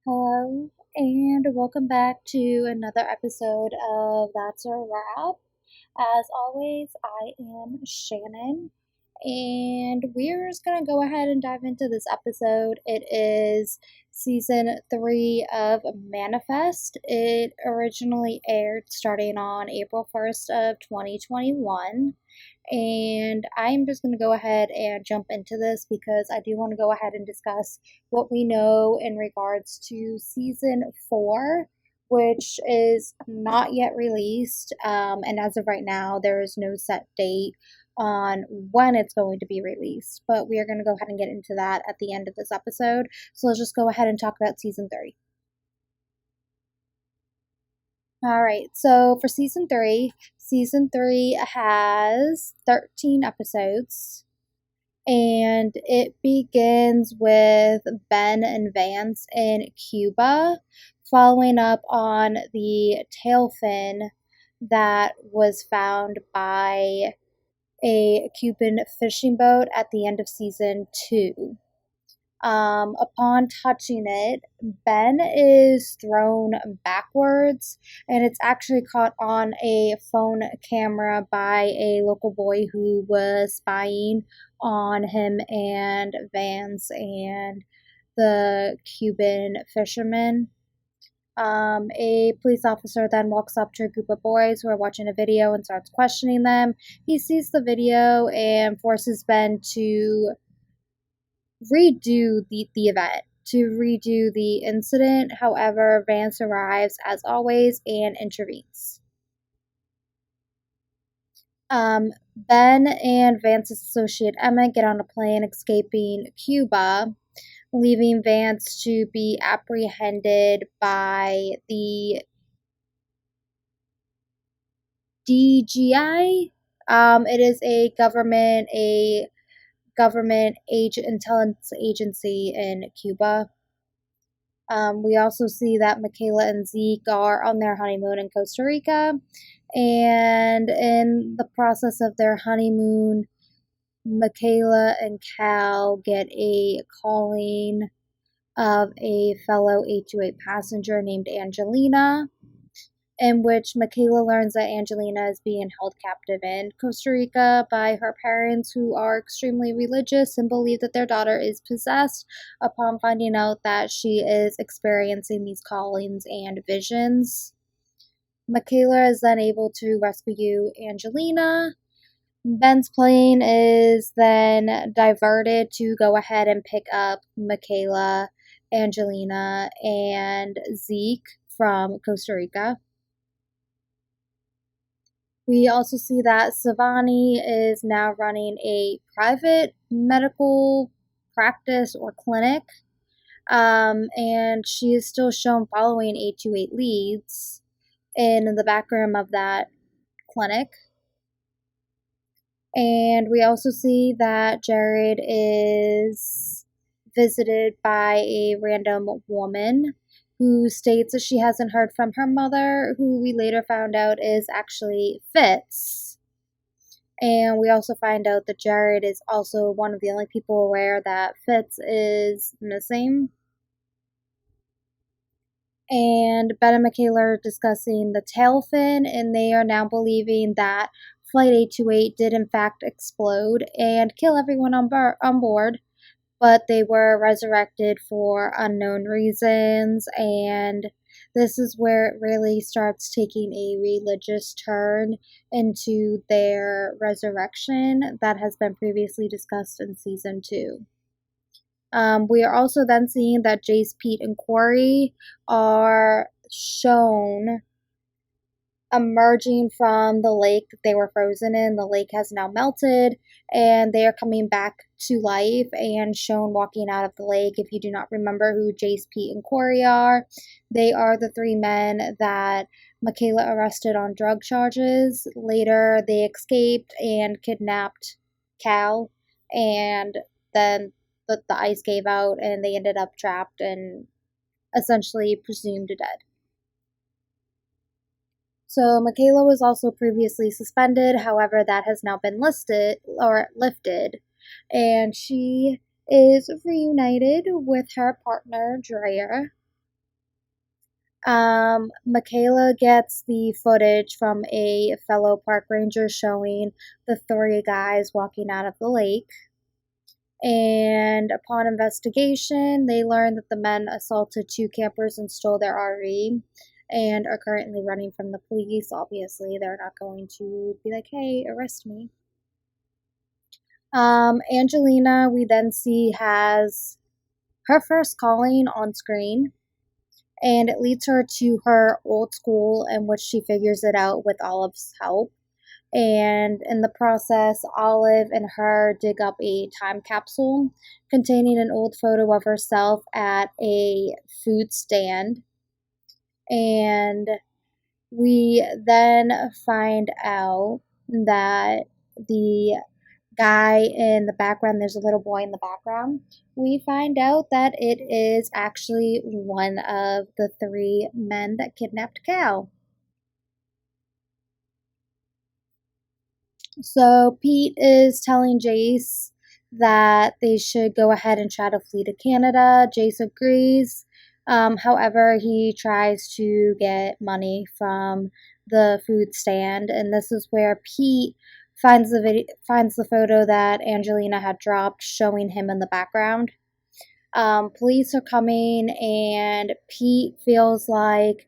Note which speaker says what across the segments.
Speaker 1: Hello, and welcome back to another episode of That's a Wrap. As always, I am Shannon, and we're just going to go ahead and dive into this episode. It is season 3 of Manifest. It originally aired starting on April 1st of 2021. And I'm just going to go ahead and jump into this because I do want to go ahead and discuss what we know in regards to season 4, which is not yet released. And as of right now, there is no set date on when it's going to be released. But we are going to go ahead and get into that at the end of this episode. So let's just go ahead and talk about season 3. All right, so for season three has 13 episodes, and it begins with Ben and Vance in Cuba, following up on the tail fin that was found by a Cuban fishing boat at the end of season 2. Upon touching it, Ben is thrown backwards, and it's actually caught on a phone camera by a local boy who was spying on him and Vance and the Cuban fisherman. A police officer then walks up to a group of boys who are watching a video and starts questioning them. He sees the video and forces Ben to redo the event, to redo the incident. However, Vance arrives as always and intervenes. Ben and Vance's associate Emma get on a plane escaping Cuba, leaving Vance to be apprehended by the DGI. It is a government intelligence agency in Cuba. We also see that Michaela and Zeke are on their honeymoon in Costa Rica, and in the process of their honeymoon, Michaela and Cal get a calling of a fellow 828 passenger named Angelina, in which Michaela learns that Angelina is being held captive in Costa Rica by her parents, who are extremely religious and believe that their daughter is possessed. Upon finding out that she is experiencing these callings and visions, Michaela is then able to rescue Angelina. Ben's plane is then diverted to go ahead and pick up Michaela, Angelina, and Zeke from Costa Rica. We also see that Savani is now running a private medical practice or clinic, and she is still shown following 828 leads in the back room of that clinic. And we also see that Jared is visited by a random woman who states that she hasn't heard from her mother, who we later found out is actually Fitz. And we also find out that Jared is also one of the only people aware that Fitz is missing. And Ben and Michaela are discussing the tail fin, and they are now believing that Flight 828 did in fact explode and kill everyone on board, but they were resurrected for unknown reasons. And this is where it really starts taking a religious turn into their resurrection that has been previously discussed in season 2. We are also then seeing that Jace, Pete, and Corey are shown emerging from the lake they were frozen in. The lake has now melted, and they are coming back to life and shown walking out of the lake. If you do not remember who Jace, Pete, and Corey are, they are the 3 men that Michaela arrested on drug charges. Later, they escaped and kidnapped Cal, and then the ice gave out, and they ended up trapped and essentially presumed dead. So Michaela was also previously suspended, however, that has now been lifted, and she is reunited with her partner Drea. Michaela gets the footage from a fellow park ranger showing the three guys walking out of the lake. And upon investigation, they learn that the men assaulted two campers and stole their RV and are currently running from the police. Obviously, they're not going to be like, hey, arrest me. Angelina, we then see, has her first calling on screen, and it leads her to her old school, in which she figures it out with Olive's help. And in the process, Olive and her dig up a time capsule containing an old photo of herself at a food stand. And we then find out that the guy in the background, there's a little boy in the background. We find out that it is actually one of the three men that kidnapped Cal. So Pete is telling Jace that they should go ahead and try to flee to Canada. Jace agrees. However, he tries to get money from the food stand, and this is where Pete finds the photo that Angelina had dropped, showing him in the background. Police are coming, and Pete feels like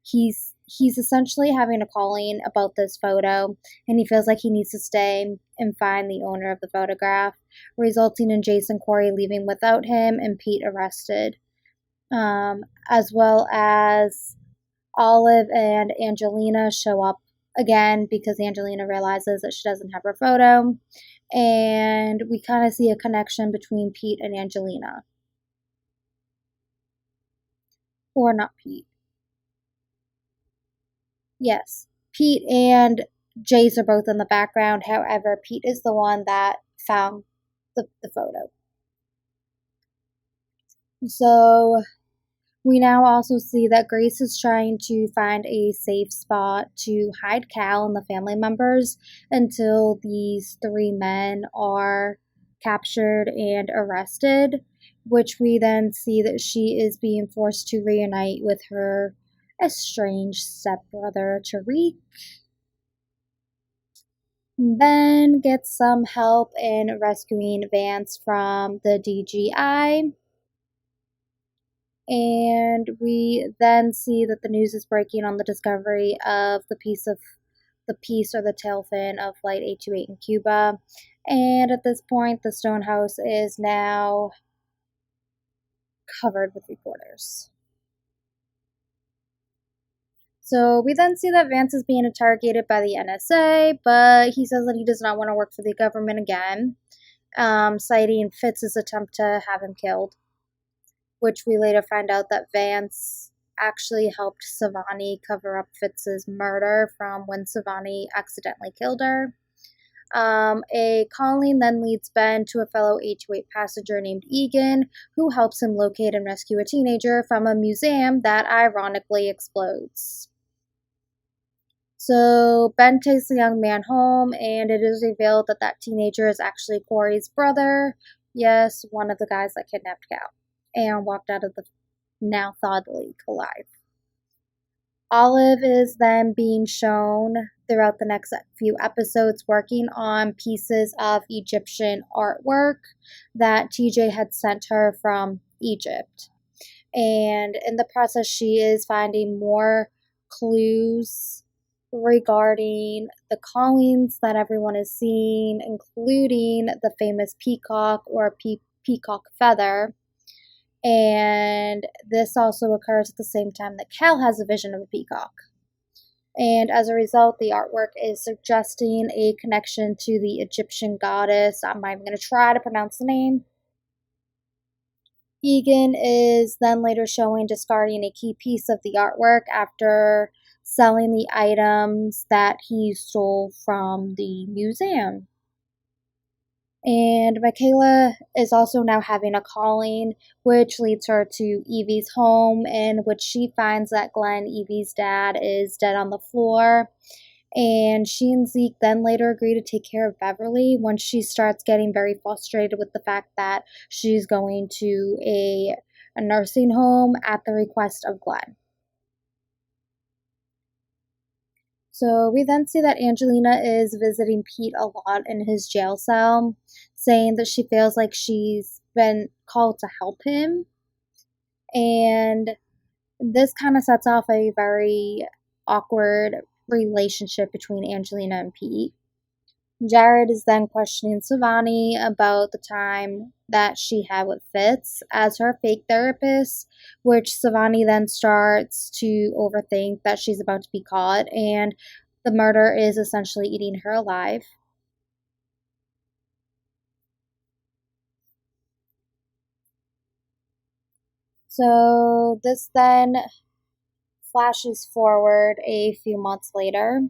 Speaker 1: he's essentially having a calling about this photo, and he feels like he needs to stay and find the owner of the photograph, resulting in Jason Corey leaving without him and Pete arrested, as well as Olive and Angelina show up again because Angelina realizes that she doesn't have her photo, and we kind of see a connection between Pete and Angelina. Or not Pete. Yes, Pete and Jace are both in the background. However, Pete is the one that found the photo. So we now also see that Grace is trying to find a safe spot to hide Cal and the family members until these three men are captured and arrested, which we then see that she is being forced to reunite with her estranged stepbrother, Tariq. Ben gets some help in rescuing Vance from the DGI. And we then see that the news is breaking on the discovery of the piece or the tail fin of Flight 828 in Cuba. And at this point, the stone house is now covered with reporters. So we then see that Vance is being interrogated by the NSA, but he says that he does not want to work for the government again, citing Fitz's attempt to have him killed, which we later find out that Vance actually helped Savani cover up Fitz's murder from when Savani accidentally killed her. A calling then leads Ben to a fellow 828 passenger named Egan, who helps him locate and rescue a teenager from a museum that ironically explodes. So Ben takes the young man home, and it is revealed that that teenager is actually Corey's brother. Yes, one of the guys that kidnapped Cal and walked out of the now thawed lake alive. Olive is then being shown throughout the next few episodes working on pieces of Egyptian artwork that TJ had sent her from Egypt. And in the process, she is finding more clues regarding the callings that everyone is seeing, including the famous peacock or peacock feather. And this also occurs at the same time that Cal has a vision of a peacock. And as a result, the artwork is suggesting a connection to the Egyptian goddess. I'm not even going to try to pronounce the name. Egan is then later showing discarding a key piece of the artwork after selling the items that he stole from the museum. And Michaela is also now having a calling, which leads her to Evie's home, in which she finds that Glenn, Evie's dad, is dead on the floor. And she and Zeke then later agree to take care of Beverly once she starts getting very frustrated with the fact that she's going to a nursing home at the request of Glenn. So we then see that Angelina is visiting Pete a lot in his jail cell, saying that she feels like she's been called to help him. And this kind of sets off a very awkward relationship between Angelina and Pete. Jared is then questioning Savani about the time that she had with Fitz as her fake therapist, which Savani then starts to overthink that she's about to be caught and the murder is essentially eating her alive. So this then flashes forward a few months later,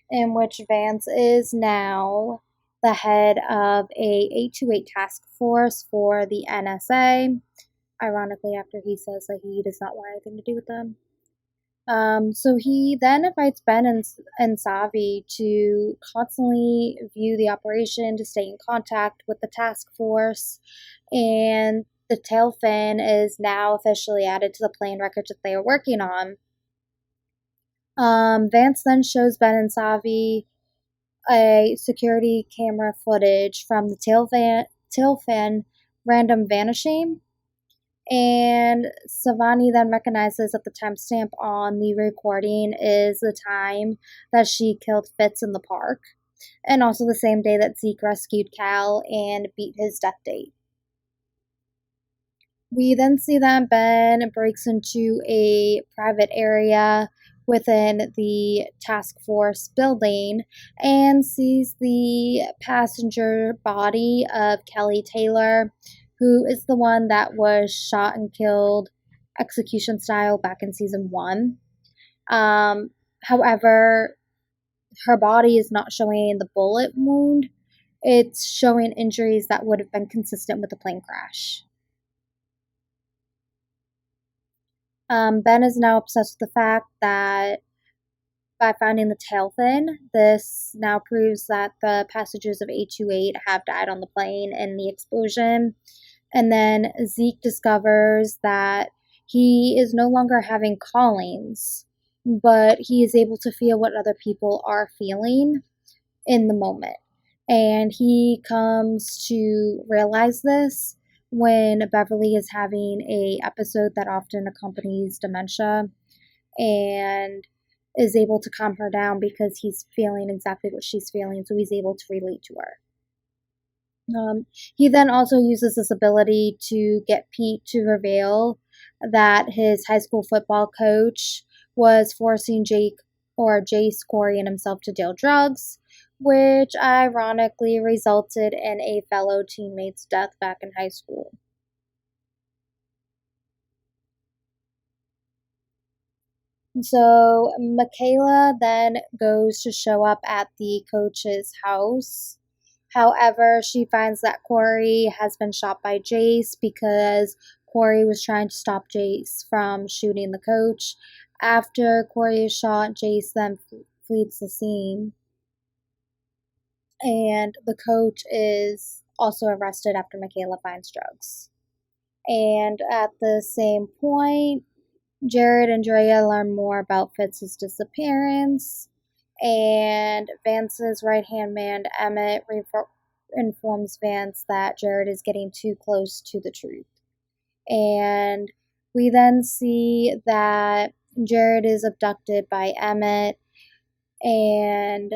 Speaker 1: in which Vance is now the head of a 828 task force for the NSA. Ironically, after he says that he does not want anything to do with them. So he then invites Ben and Savi to constantly view the operation, to stay in contact with the task force, and the tail fin is now officially added to the plane records that they are working on. Vance then shows Ben and Savi a security camera footage from the tail fin random vanishing, and Savani then recognizes that the timestamp on the recording is the time that she killed Fitz in the park, and also the same day that Zeke rescued Cal and beat his death date. We then see that Ben breaks into a private area within the task force building and sees the passenger body of Kelly Taylor, who is the one that was shot and killed execution style back in season 1. However, her body is not showing the bullet wound. It's showing injuries that would have been consistent with the plane crash. Ben is now obsessed with the fact that by finding the tail fin, this now proves that the passengers of 828 have died on the plane in the explosion. And then Zeke discovers that he is no longer having callings, but he is able to feel what other people are feeling in the moment. And he comes to realize this when Beverly is having a episode that often accompanies dementia and is able to calm her down because he's feeling exactly what she's feeling, so he's able to relate to her. He then also uses this ability to get Pete to reveal that his high school football coach was forcing Jace, Corey, and himself to deal drugs, which ironically resulted in a fellow teammate's death back in high school. So Michaela then goes to show up at the coach's house. However, she finds that Corey has been shot by Jace because Corey was trying to stop Jace from shooting the coach. After Corey is shot, Jace then flees the scene. And the coach is also arrested after Michaela finds drugs. And at the same point, Jared and Drea learn more about Fitz's disappearance, and Vance's right-hand man, Emmett, informs Vance that Jared is getting too close to the truth. And we then see that Jared is abducted by Emmett, and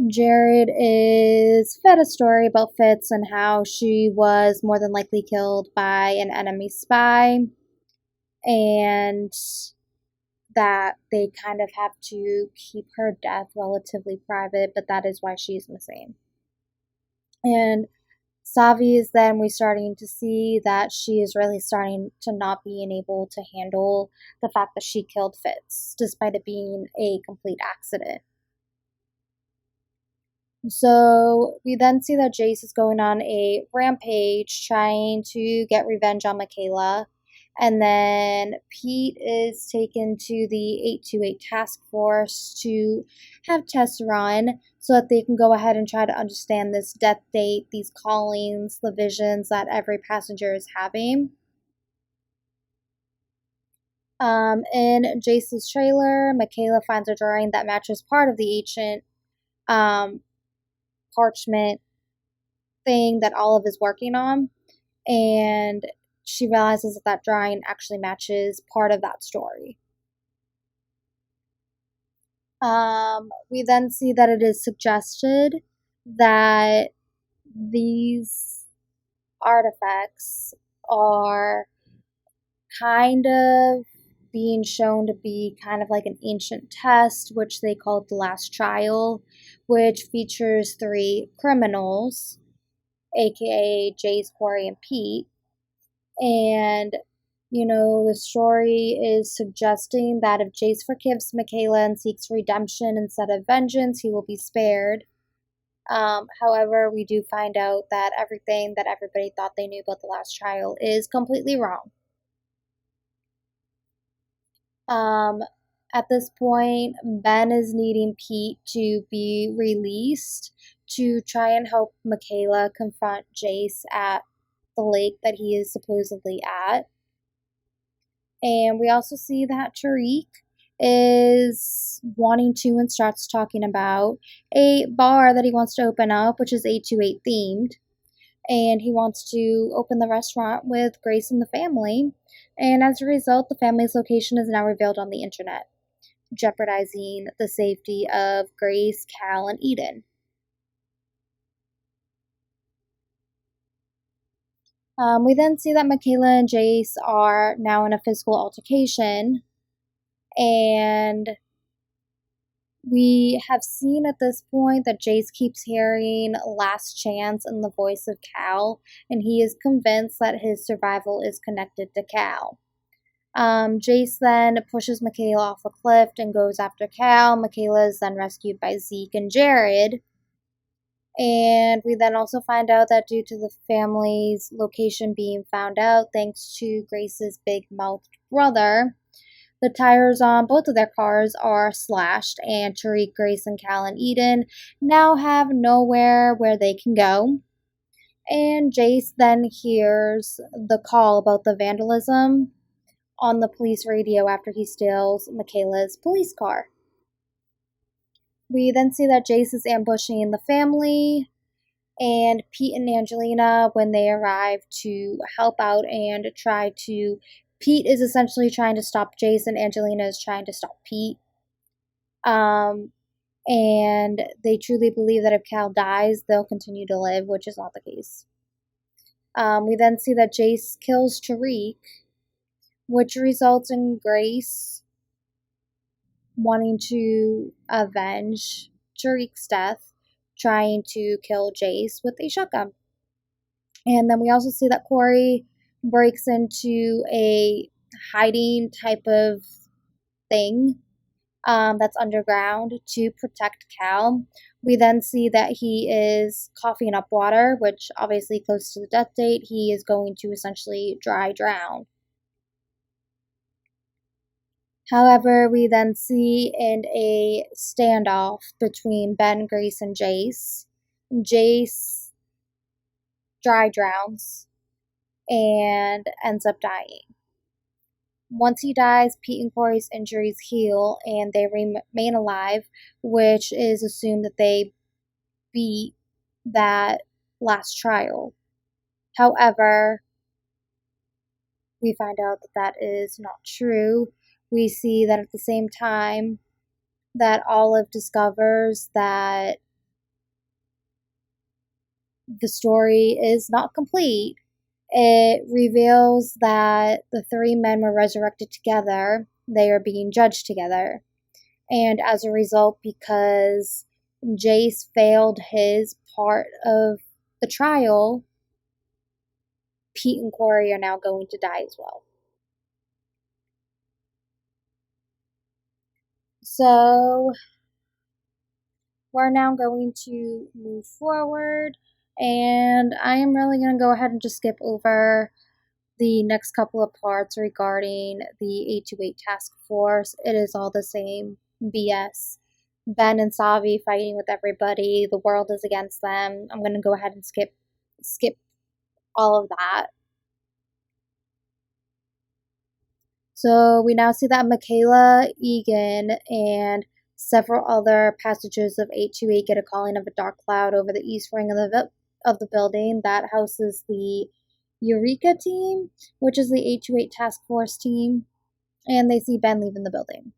Speaker 1: Jared is fed a story about Fitz and how she was more than likely killed by an enemy spy, and that they kind of have to keep her death relatively private, but that is why she's missing. And Savi is then we starting to see that she is really starting to not being able to handle the fact that she killed Fitz, despite it being a complete accident. So we then see that Jace is going on a rampage trying to get revenge on Michaela. And then Pete is taken to the 828 task force to have tests run so that they can go ahead and try to understand this death date, these callings, the visions that every passenger is having. In Jace's trailer, Michaela finds a drawing that matches part of the ancient parchment thing that Olive is working on, and she realizes that that drawing actually matches part of that story. We then see that it is suggested that these artifacts are kind of being shown to be kind of like an ancient test, which they called the last trial, which features three criminals, aka Jace, Corey, and Pete. And, the story is suggesting that if Jace forgives Michaela and seeks redemption instead of vengeance, he will be spared. However, we do find out that everything that everybody thought they knew about the last trial is completely wrong. At this point, Ben is needing Pete to be released to try and help Michaela confront Jace at the lake that he is supposedly at. And we also see that Tariq is wanting to and starts talking about a bar that he wants to open up, which is 828 themed. And he wants to open the restaurant with Grace and the family. And as a result, the family's location is now revealed on the internet, jeopardizing the safety of Grace, Cal, and Eden. We then see that Michaela and Jace are now in a physical altercation, and we have seen at this point that Jace keeps hearing Last Chance in the voice of Cal, and he is convinced that his survival is connected to Cal. Jace then pushes Michaela off a cliff and goes after Cal. Michaela is then rescued by Zeke and Jared. And we then also find out that due to the family's location being found out, thanks to Grace's big-mouthed brother, the tires on both of their cars are slashed, and Tariq, Grace, and Cal and Eden now have nowhere where they can go. And Jace then hears the call about the vandalism on the police radio after he steals Michaela's police car. We then see that Jace is ambushing the family and Pete and Angelina when they arrive to help out and try to. Pete is essentially trying to stop Jace, and Angelina is trying to stop Pete. And they truly believe that if Cal dies, they'll continue to live, which is not the case. We then see that Jace kills Tariq, which results in Grace wanting to avenge Tariq's death, trying to kill Jace with a shotgun. And then we also see that Corey breaks into a hiding type of thing that's underground to protect Cal. We then see that he is coughing up water, which obviously close to the death date, he is going to essentially drown. However, we then see in a standoff between Ben, Grace, and Jace, Jace drowns and ends up dying. Once he dies, Pete and Corey's injuries heal and they remain alive, which is assumed that they beat that last trial. However, we find out that that is not true. We see that at the same time that Olive discovers that the story is not complete, it reveals that the three men were resurrected together. They are being judged together. And as a result, because Jace failed his part of the trial, Pete and Corey are now going to die as well. So we're now going to move forward, and I am really going to go ahead and just skip over the next couple of parts regarding the 828 task force. It is all the same BS. Ben and Savi fighting with everybody. The world is against them. I'm going to go ahead and skip all of that. So we now see that Michaela, Egan, and several other passengers of 828 get a calling of a dark cloud over the east wing of the building that houses the Eureka team, which is the 828 task force team, and they see Ben leaving the building.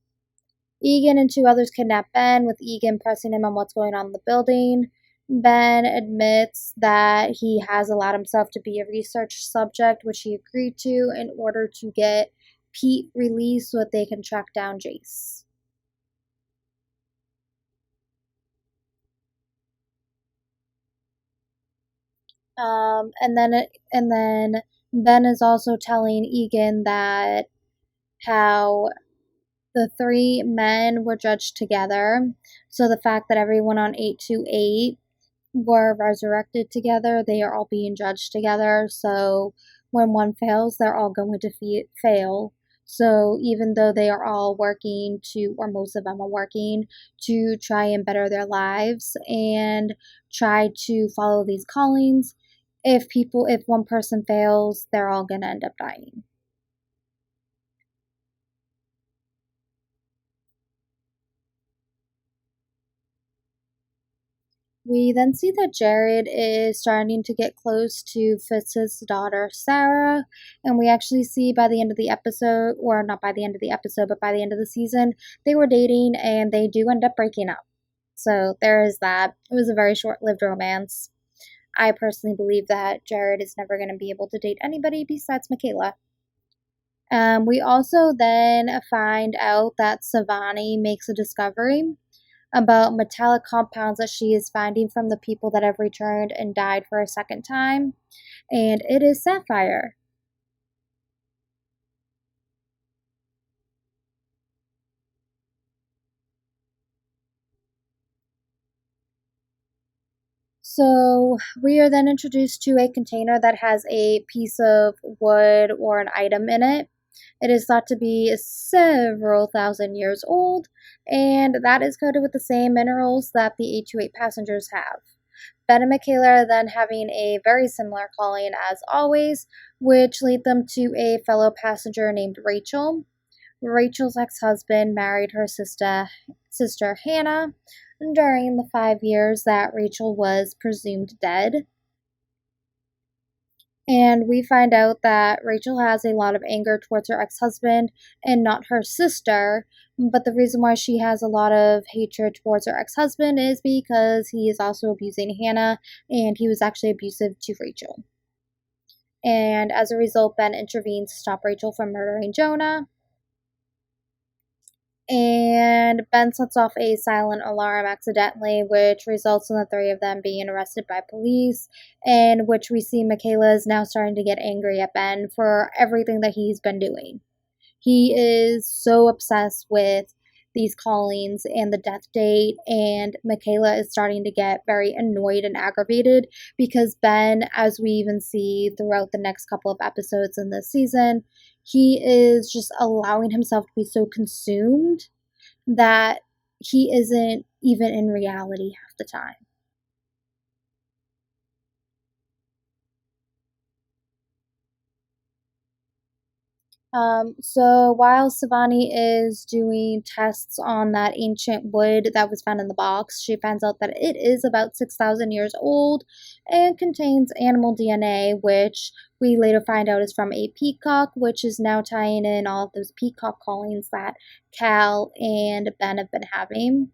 Speaker 1: Egan and two others kidnap Ben, with Egan pressing him on what's going on in the building. Ben admits that he has allowed himself to be a research subject, which he agreed to in order to get Pete released so that they can track down Jace. And then Ben is also telling Egan that how the three men were judged together. So the fact that everyone on 828 were resurrected together, they are all being judged together. So when one fails, they're all going to fail. So even though they are all working to, or most of them are working to try and better their lives and try to follow these callings, if one person fails, they're all going to end up dying. We then see that Jared is starting to get close to Fitz's daughter, Sarah, and we actually see by the end of the episode, or not by the end of the episode, but by the end of the season, they were dating and they do end up breaking up. So there is that. It was a very short lived romance. I personally believe that Jared is never going to be able to date anybody besides Michaela. We also then find out that Savani makes a discovery about metallic compounds that she is finding from the people that have returned and died for a second time, and it is sapphire. So we are then introduced to a container that has a piece of wood or an item in it. It is thought to be several thousand years old, and that is coated with the same minerals that the 828 passengers have. Ben and Michaela are then having a very similar calling as always, which lead them to a fellow passenger named Rachel. Rachel's ex-husband married her sister Hannah during the 5 years that Rachel was presumed dead. And we find out that Rachel has a lot of anger towards her ex-husband and not her sister. But the reason why she has a lot of hatred towards her ex-husband is because he is also abusing Hannah, and he was actually abusive to Rachel. And as a result, Ben intervenes to stop Rachel from murdering Jonah. And Ben sets off a silent alarm accidentally, which results in the three of them being arrested by police, in which we see Michaela is now starting to get angry at Ben for everything that he's been doing. He is so obsessed with these callings and the death date, and Michaela is starting to get very annoyed and aggravated because Ben, as we even see throughout the next couple of episodes in this season, he is just allowing himself to be so consumed that he isn't even in reality half the time. So while Savani is doing tests on that ancient wood that was found in the box, she finds out that it is about 6,000 years old and contains animal DNA, which we later find out is from a peacock, which is now tying in all of those peacock callings that Cal and Ben have been having.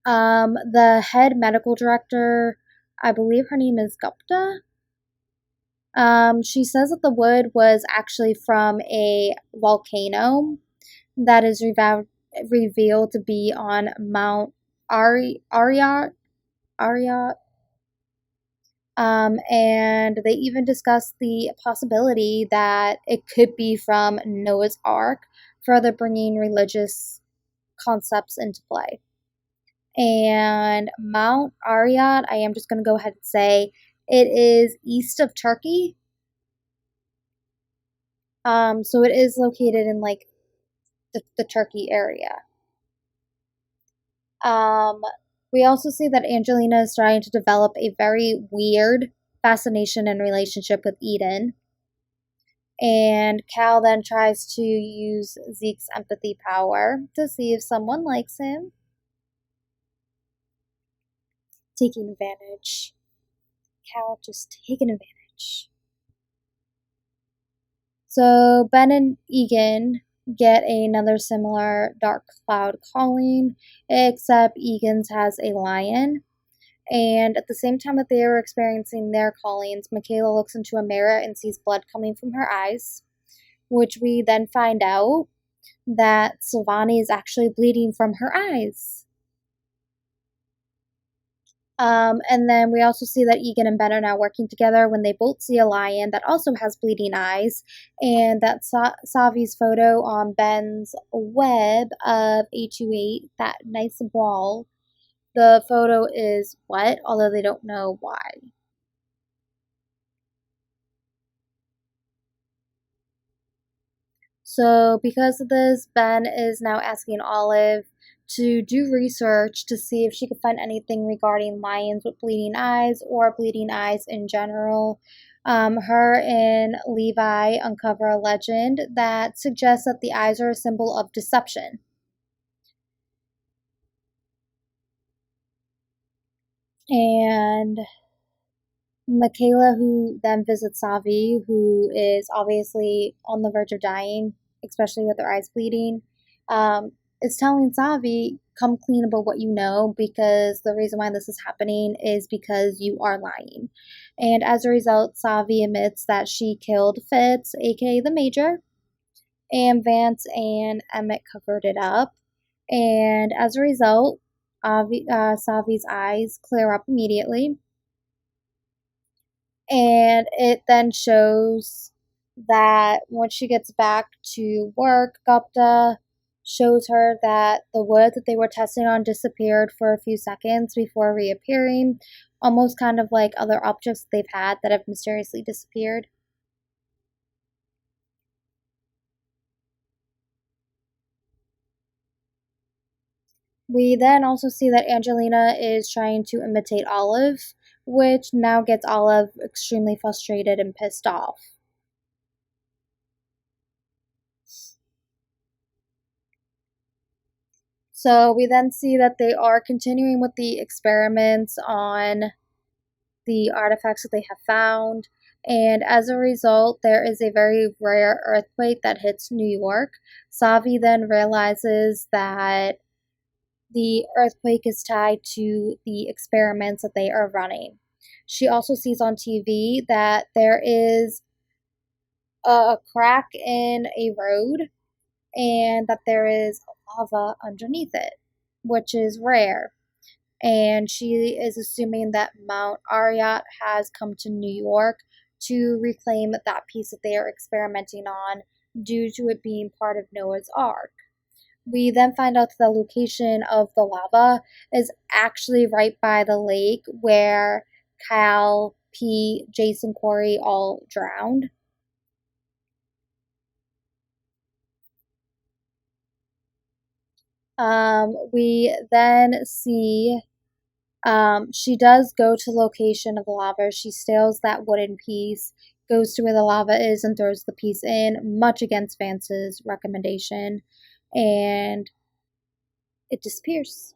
Speaker 1: The head medical director, I believe her name is Gupta. She says that the wood was actually from a volcano that is revealed to be on Mount Ariyat. And they even discussed the possibility that it could be from Noah's Ark, further bringing religious concepts into play. And Mount Ariyat, I am just going to go ahead and say it is east of Turkey. So it is located in like the Turkey area. We also see that Angelina is starting to develop a very weird fascination and relationship with Eden. And Cal then tries to use Zeke's empathy power to see if someone likes him. Taking advantage. Cal just taking advantage. So Ben and Egan get another similar dark cloud calling, except Egan's has a lion. And at the same time that they are experiencing their callings, Michaela looks into a mirror and sees blood coming from her eyes, which we then find out that Silvani is actually bleeding from her eyes. And then we also see that Egan and Ben are now working together when they both see a lion that also has bleeding eyes, and that Savi's photo on Ben's web of 828, that nice ball, the photo is wet, although they don't know why. So because of this, Ben is now asking Olive to do research to see if she could find anything regarding lions with bleeding eyes or bleeding eyes in general. Her and Levi uncover a legend that suggests that the eyes are a symbol of deception. And Michaela, who then visits Savi, who is obviously on the verge of dying, especially with her eyes bleeding, is telling Savi, come clean about what you know, because the reason why this is happening is because you are lying. And as a result, Savi admits that she killed Fitz, aka the Major, and Vance and Emmett covered it up. And as a result, Savi's eyes clear up immediately. And it then shows that once she gets back to work, Gupta shows her that the wood that they were testing on disappeared for a few seconds before reappearing, almost kind of like other objects they've had that have mysteriously disappeared. We then also see that Angelina is trying to imitate Olive, which now gets Olive extremely frustrated and pissed off. So we then see that they are continuing with the experiments on the artifacts that they have found. And as a result, there is a very rare earthquake that hits New York. Savi then realizes that the earthquake is tied to the experiments that they are running. She also sees on TV that there is a crack in a road and that there is lava underneath it, which is rare. And she is assuming that Mount Ariyat has come to New York to reclaim that piece that they are experimenting on due to it being part of Noah's Ark. We then find out the location of the lava is actually right by the lake where Cal, Pete, Jason, Corey all drowned. We then see she does go to the location of the lava. She steals that wooden piece, goes to where the lava is, and throws the piece in, much against Vance's recommendation, and it disappears.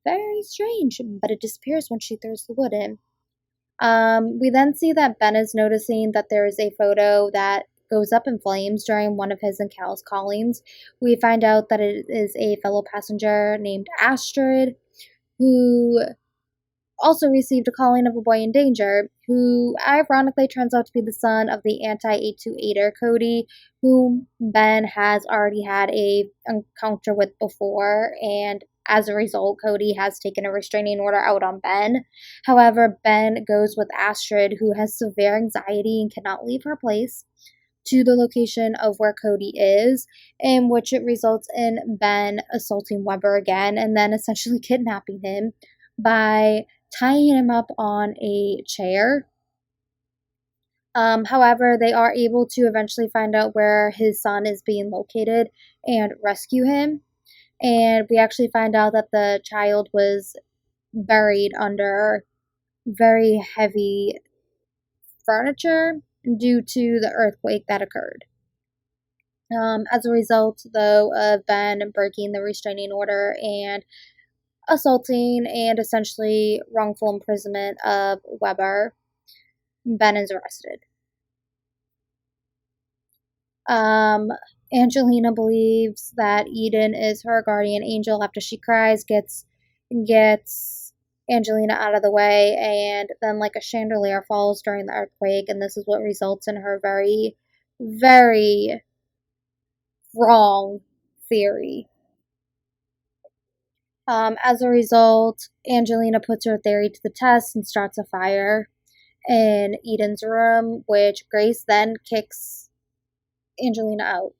Speaker 1: Very strange, but it disappears when she throws the wood in. We then see that Ben is noticing that there is a photo that goes up in flames during one of his and Cal's callings. We find out that it is a fellow passenger named Astrid, who also received a calling of a boy in danger, who ironically turns out to be the son of the anti-828er Cody, whom Ben has already had a encounter with before, and as a result, Cody has taken a restraining order out on Ben. However, Ben goes with Astrid, who has severe anxiety and cannot leave her place, to the location of where Cody is, in which it results in Ben assaulting Weber again and then essentially kidnapping him by tying him up on a chair. However, they are able to eventually find out where his son is being located and rescue him. And we actually find out that the child was buried under very heavy furniture. due to the earthquake that occurred. As a result, though, of Ben breaking the restraining order and assaulting and essentially wrongful imprisonment of Weber, Ben is arrested. Angelina believes that Eden is her guardian angel after she cries, gets Angelina out of the way, and then like a chandelier falls during the earthquake, and this is what results in her very, very wrong theory. As a result, Angelina puts her theory to the test and starts a fire in Eden's room, which Grace then kicks Angelina out.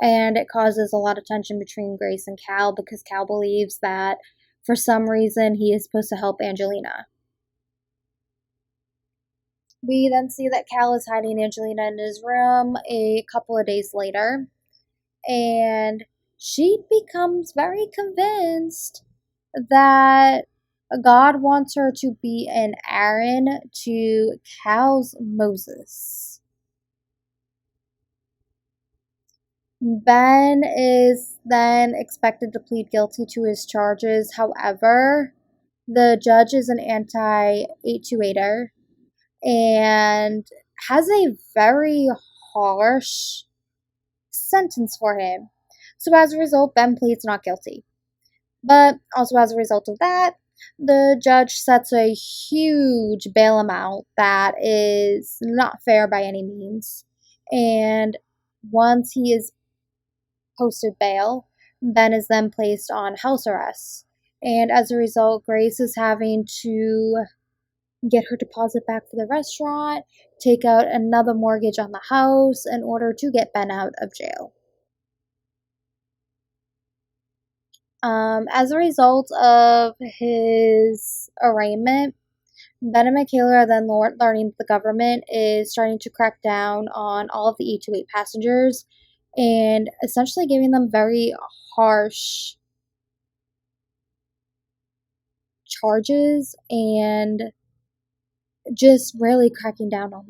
Speaker 1: And it causes a lot of tension between Grace and Cal because Cal believes that for some reason he is supposed to help Angelina. We then see that Cal is hiding Angelina in his room a couple of days later, and she becomes very convinced that God wants her to be an Aaron to Cal's Moses. Ben is then expected to plead guilty to his charges. However, the judge is an anti-828er and has a very harsh sentence for him. So as a result, Ben pleads not guilty. But also as a result of that, the judge sets a huge bail amount that is not fair by any means. And once he is posted bail, Ben is then placed on house arrest. And as a result, Grace is having to get her deposit back for the restaurant, take out another mortgage on the house in order to get Ben out of jail. As a result of his arraignment, Ben and Michaela are then learning that the government is starting to crack down on all of the 828 passengers and essentially giving them very harsh charges and just really cracking down on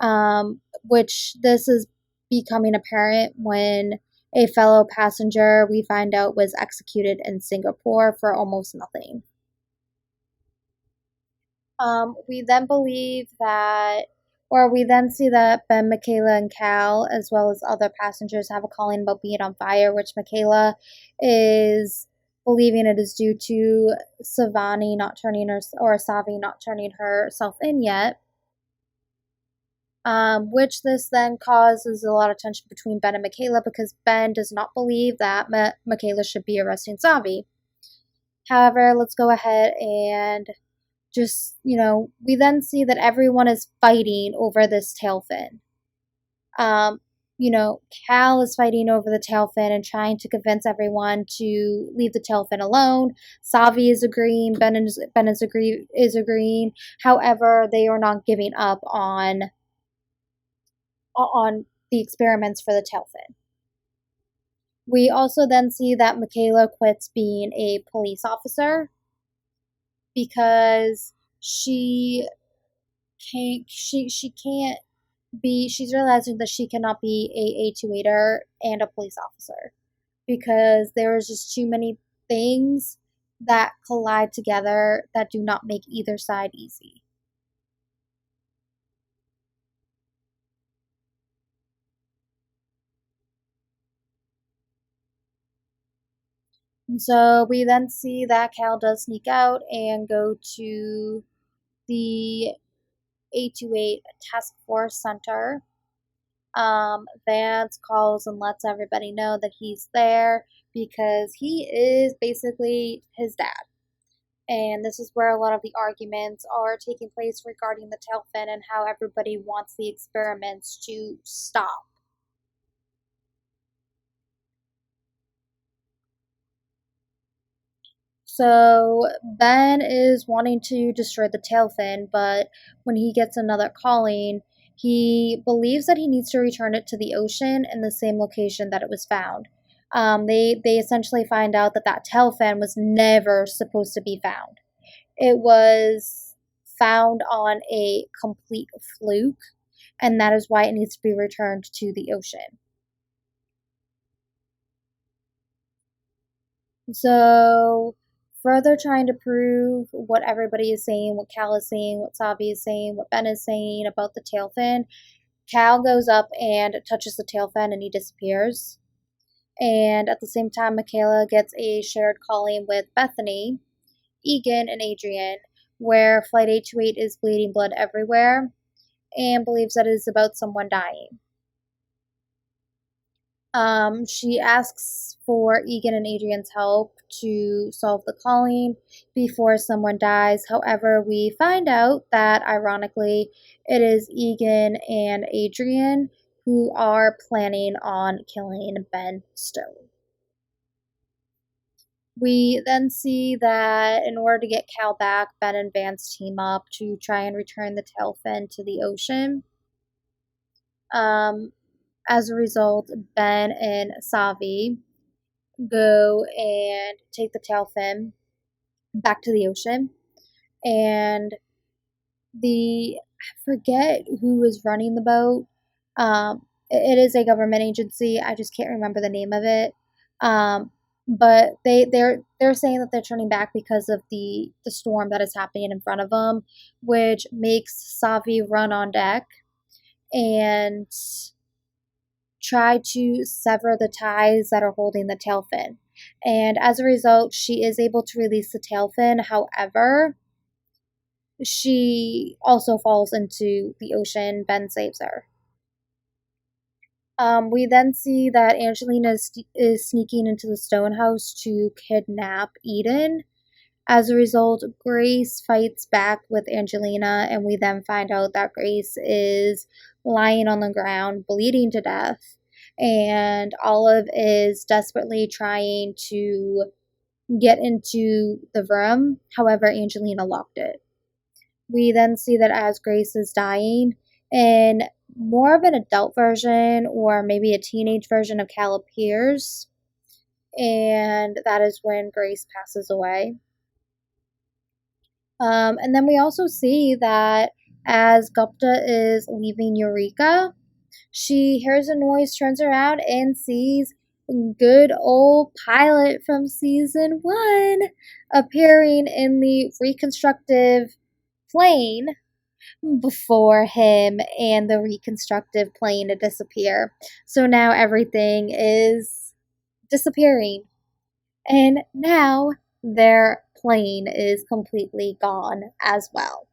Speaker 1: them. Which this is becoming apparent when a fellow passenger we find out was executed in Singapore for almost nothing. We then see that Ben, Michaela, and Cal, as well as other passengers, have a calling about being on fire, which Michaela is believing it is due to Savi not turning herself in yet. Which this then causes a lot of tension between Ben and Michaela because Ben does not believe that Michaela should be arresting Savi. However, let's go ahead and we then see that everyone is fighting over this tail fin. Cal is fighting over the tail fin and trying to convince everyone to leave the tail fin alone. Savi is agreeing. Ben is agreeing. However, they are not giving up on the experiments for the tail fin. We also then see that Michaela quits being a police officer because she's realizing that she cannot be a 828er and a police officer because there is just too many things that collide together that do not make either side easy. And so we then see that Cal does sneak out and go to the 828 Task Force Center. Vance calls and lets everybody know that he's there because he is basically his dad. And this is where a lot of the arguments are taking place regarding the tail fin and how everybody wants the experiments to stop. So Ben is wanting to destroy the tail fin, but when he gets another calling, he believes that he needs to return it to the ocean in the same location that it was found. They essentially find out that tail fin was never supposed to be found. It was found on a complete fluke, and that is why it needs to be returned to the ocean. So, further trying to prove what everybody is saying, what Cal is saying, what Savi is saying, what Ben is saying about the tail fin, Cal goes up and touches the tail fin and he disappears. And at the same time, Michaela gets a shared calling with Bethany, Egan, and Adrian, where Flight 828 is bleeding blood everywhere and believes that it is about someone dying. She asks for Egan and Adrian's help to solve the calling before someone dies. However, we find out that, ironically, it is Egan and Adrian who are planning on killing Ben Stone. We then see that in order to get Cal back, Ben and Vance team up to try and return the tail fin to the ocean. As a result, Ben and Savi go and take the tail fin back to the ocean. And I forget who is running the boat. It is a government agency. I just can't remember the name of it. But they're saying that they're turning back because of the storm that is happening in front of them, which makes Savi run on deck and try to sever the ties that are holding the tail fin. And as a result, she is able to release the tail fin. However, she also falls into the ocean. Ben saves her. We then see that Angelina is sneaking into the stone house to kidnap Eden. As a result, Grace fights back with Angelina, and we then find out that Grace is lying on the ground, bleeding to death, and Olive is desperately trying to get into the room. However, Angelina locked it. We then see that as Grace is dying, and more of an adult version or maybe a teenage version of Cal appears, and that is when Grace passes away. And then we also see that as Gupta is leaving Eureka, she hears a noise, turns around, and sees good old Pilot from season 1 appearing in the reconstructive plane before him and the reconstructive plane to disappear. So now everything is disappearing. And now their plane is completely gone as well.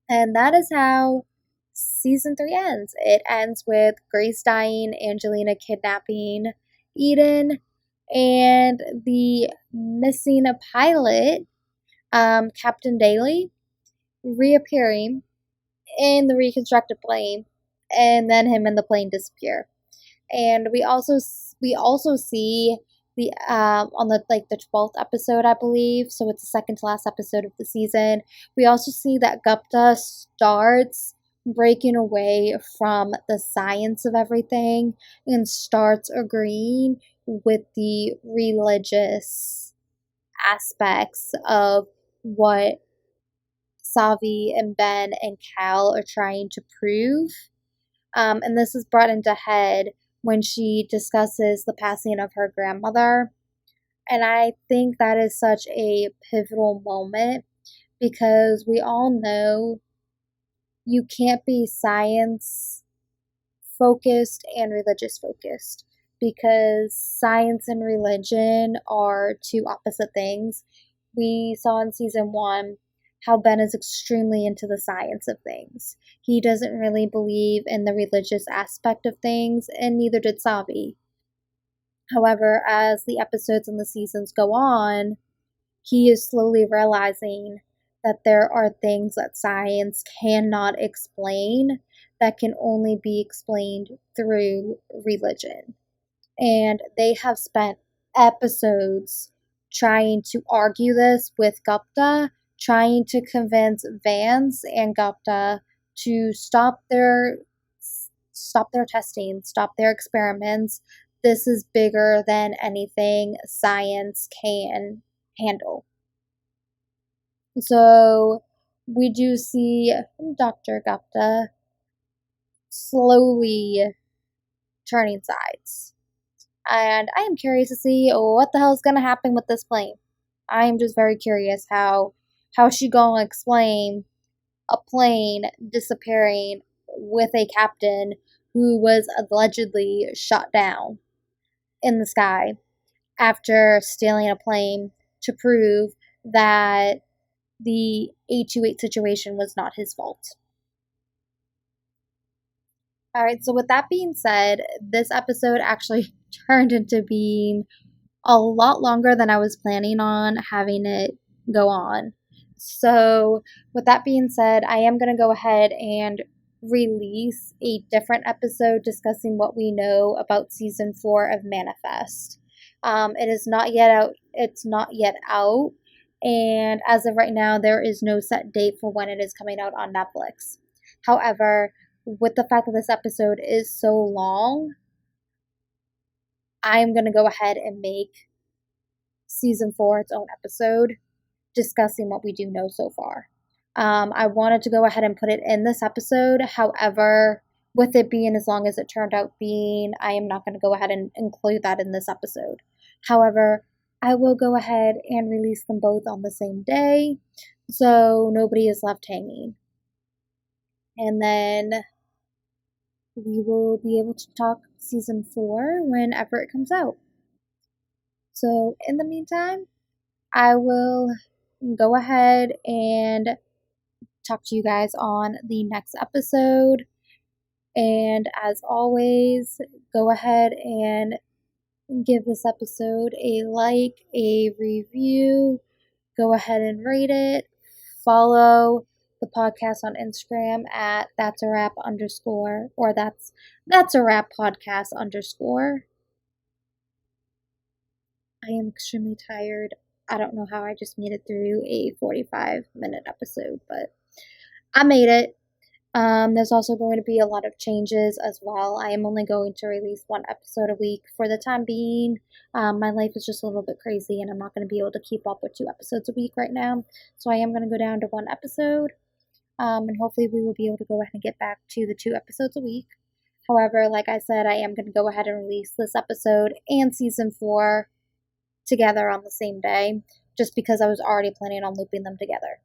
Speaker 1: And that is how season 3 ends. It ends with Grace dying, Angelina kidnapping Eden, and the missing pilot, Captain Daly, reappearing in the reconstructed plane, and then him and the plane disappear. And we also see the on the 12th episode, I believe, so it's the second to last episode of the season. We also see that Gupta starts breaking away from the science of everything and starts agreeing with the religious aspects of what Savi and Ben and Cal are trying to prove. And this is brought into head when she discusses the passing of her grandmother. And I think that is such a pivotal moment because we all know you can't be science focused and religious focused because science and religion are two opposite things. We saw in season 1 how Ben is extremely into the science of things. He doesn't really believe in the religious aspect of things, and neither did Savi. However, as the episodes and the seasons go on, he is slowly realizing that there are things that science cannot explain that can only be explained through religion. And they have spent episodes trying to argue this with Gupta, trying to convince Vance and Gupta to stop their testing, stop their experiments. This is bigger than anything science can handle. So we do see Dr. Gupta slowly turning sides. And I am curious to see what the hell is going to happen with this plane. I am just very curious how she going to explain a plane disappearing with a captain who was allegedly shot down in the sky after stealing a plane to prove that the A28 situation was not his fault. All right, so with that being said, this episode actually turned into being a lot longer than I was planning on having it go on. So, with that being said, I am going to go ahead and release a different episode discussing what we know about season 4 of Manifest. It is not yet out. It's not yet out, and as of right now, there is no set date for when it is coming out on Netflix. However, with the fact that this episode is so long, I'm going to go ahead and make season 4 its own episode discussing what we do know so far. I wanted to go ahead and put it in this episode. However, with it being as long as it turned out being, I am not going to go ahead and include that in this episode. However, I will go ahead and release them both on the same day so nobody is left hanging. And then we will be able to talk season 4 whenever it comes out. So, in the meantime, I will go ahead and talk to you guys on the next episode. And as always, go ahead and give this episode a like, a review. Go ahead and rate it. Follow the podcast on Instagram at that's a wrap _ or that's a wrap podcast _ I am extremely tired. I don't know how I just made it through a 45-minute episode, but I made it. There's also going to be a lot of changes as well. I am only going to release 1 episode a week for the time being. My life is just a little bit crazy, and I'm not going to be able to keep up with 2 episodes a week right now. So I am going to go down to 1 episode, and hopefully we will be able to go ahead and get back to the 2 episodes a week. However, like I said, I am going to go ahead and release this episode and season 4 together on the same day, just because I was already planning on looping them together.